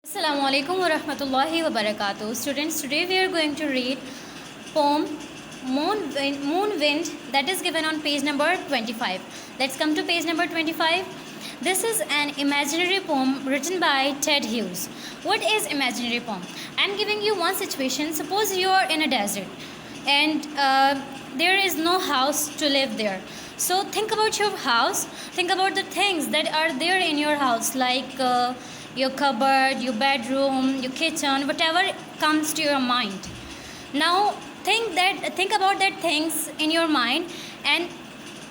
Assalamu alaikum wa rahmatullahi wa barakatuh. Students, today we are going to read poem Moon Wind that is given on page number 25. Let's come to page number 25. This is an imaginary poem written by Ted Hughes. What is imaginary poem? I am giving you one situation. Suppose you are in a desert and there is no house to live there. So think about your house. Think about the things that are there in your house, like your cupboard, your bedroom, your kitchen, whatever comes to your mind. Now think about that things in your mind and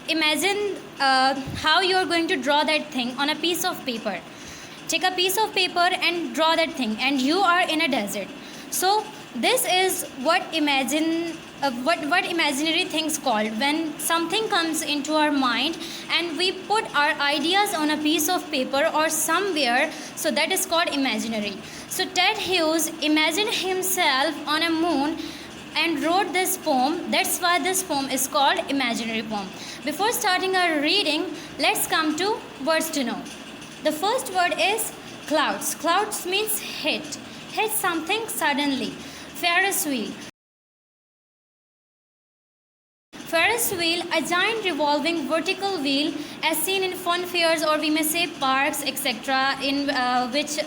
imagine how you are going to draw that thing on a piece of paper. Take a piece of paper and draw that thing, and you are in a desert. So this is what what imaginary things called, when something comes into our mind and we put our ideas on a piece of paper or somewhere, so that is called imaginary. So Ted Hughes imagined himself on a moon and wrote this poem. That's why this poem is called imaginary poem. Before starting our reading, let's come to words to know. The first word is clouds. Clouds means hit something suddenly. Ferris wheel. Ferris wheel, a giant revolving vertical wheel as seen in fun fairs, or we may say parks, etc., in which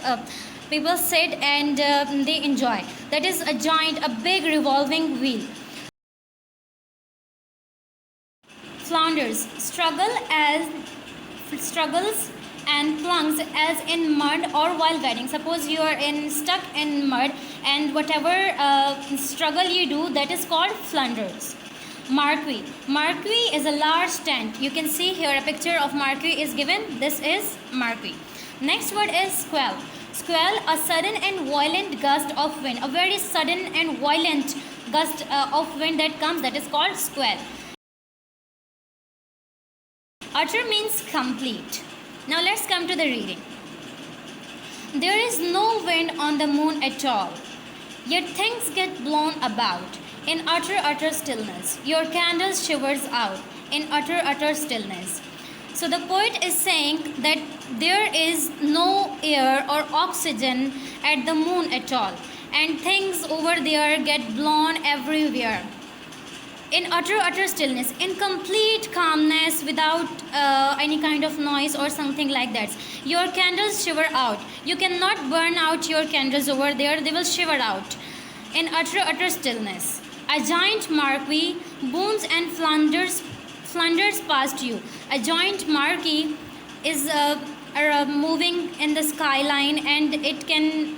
people sit and they enjoy. That is a giant, a big revolving wheel. Flounders, struggles and plunks as in mud or while wading. Suppose you are stuck in mud, and whatever struggle you do, that is called flounders. Marquee. Marquee is a large tent. You can see here a picture of marquee is given. This is marquee. Next word is squall. Squall, a sudden and violent gust of wind. A very sudden and violent gust of wind that comes, that is called squall. Utter means complete. Now let's come to the reading. There is no wind on the moon at all, yet things get blown about in utter stillness. Your candle shivers out in utter stillness. So the poet is saying that there is no air or oxygen at the moon at all, and things over there get blown everywhere in utter stillness, in complete calmness, without any kind of noise or something like that. Your candles shiver out. You cannot burn out your candles over there, they will shiver out in utter stillness. A giant marquee booms and flounders past you. A giant marquee is moving in the skyline, and it can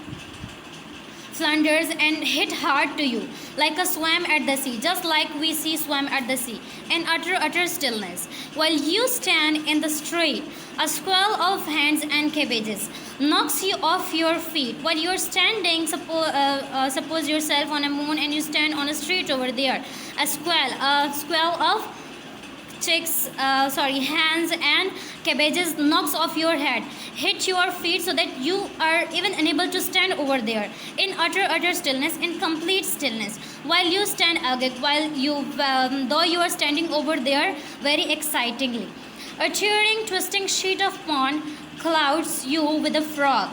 flounders and hit hard to you, like a swam at the sea, just like we see swam at the sea, in utter stillness. While you stand in the street, a squall of hands and cabbages knocks you off your feet. While you're standing, suppose yourself on a moon and you stand on a street over there, a squall of hands and cabbages knocks off your head, hit your feet, so that you are even unable to stand over there in utter stillness, in complete stillness. While you stand though you are standing over there very excitingly. A cheering, twisting sheet of pond clouds you with a frog.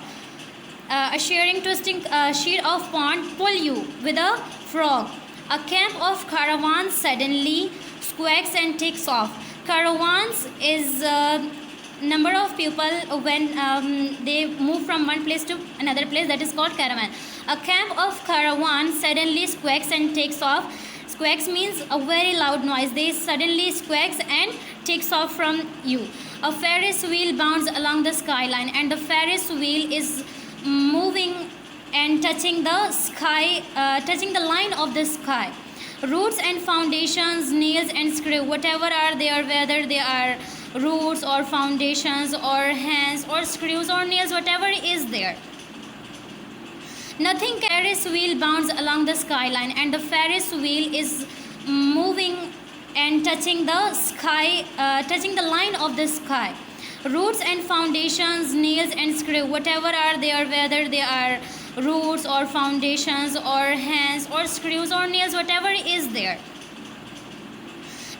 A shearing, twisting sheet of pond pull you with a frog. A camp of caravans suddenly squawks and takes off. Caravans is number of people when they move from one place to another place, that is called caravan. A camp of caravans suddenly squawks and takes off. Squawks means a very loud noise. They suddenly squawks and takes off from you. A Ferris wheel bounds along the skyline, and the Ferris wheel is moving and touching the sky, touching the line of the sky. Roots and foundations, nails and screw, whatever are there, whether they are roots or foundations or hands or screws or nails, whatever is there. Nothing. Ferris wheel bounds along the skyline, and the Ferris wheel is moving and touching the sky, touching the line of the sky. Roots and foundations, nails and screw, whatever are there, whether they are roots or foundations or hands or screws or nails, whatever is there.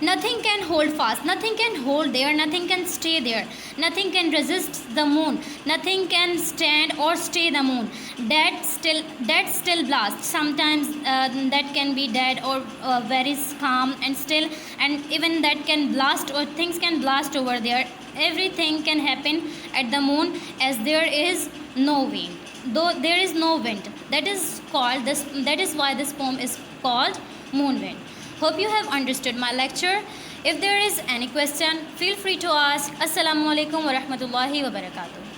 Nothing can hold fast, nothing can hold there, nothing can stay there, nothing can resist the moon, nothing can stand or stay the moon. That still blast. Sometimes that can be dead or very calm and still, and even that can blast or things can blast over there. Everything can happen at the moon as there is no wind. Though there is no wind, that is called this. That is why this poem is called Moon Wind. Hope you have understood my lecture. If there is any question, feel free to ask. Assalamu alaikum wa rahmatullahi wa barakatuh.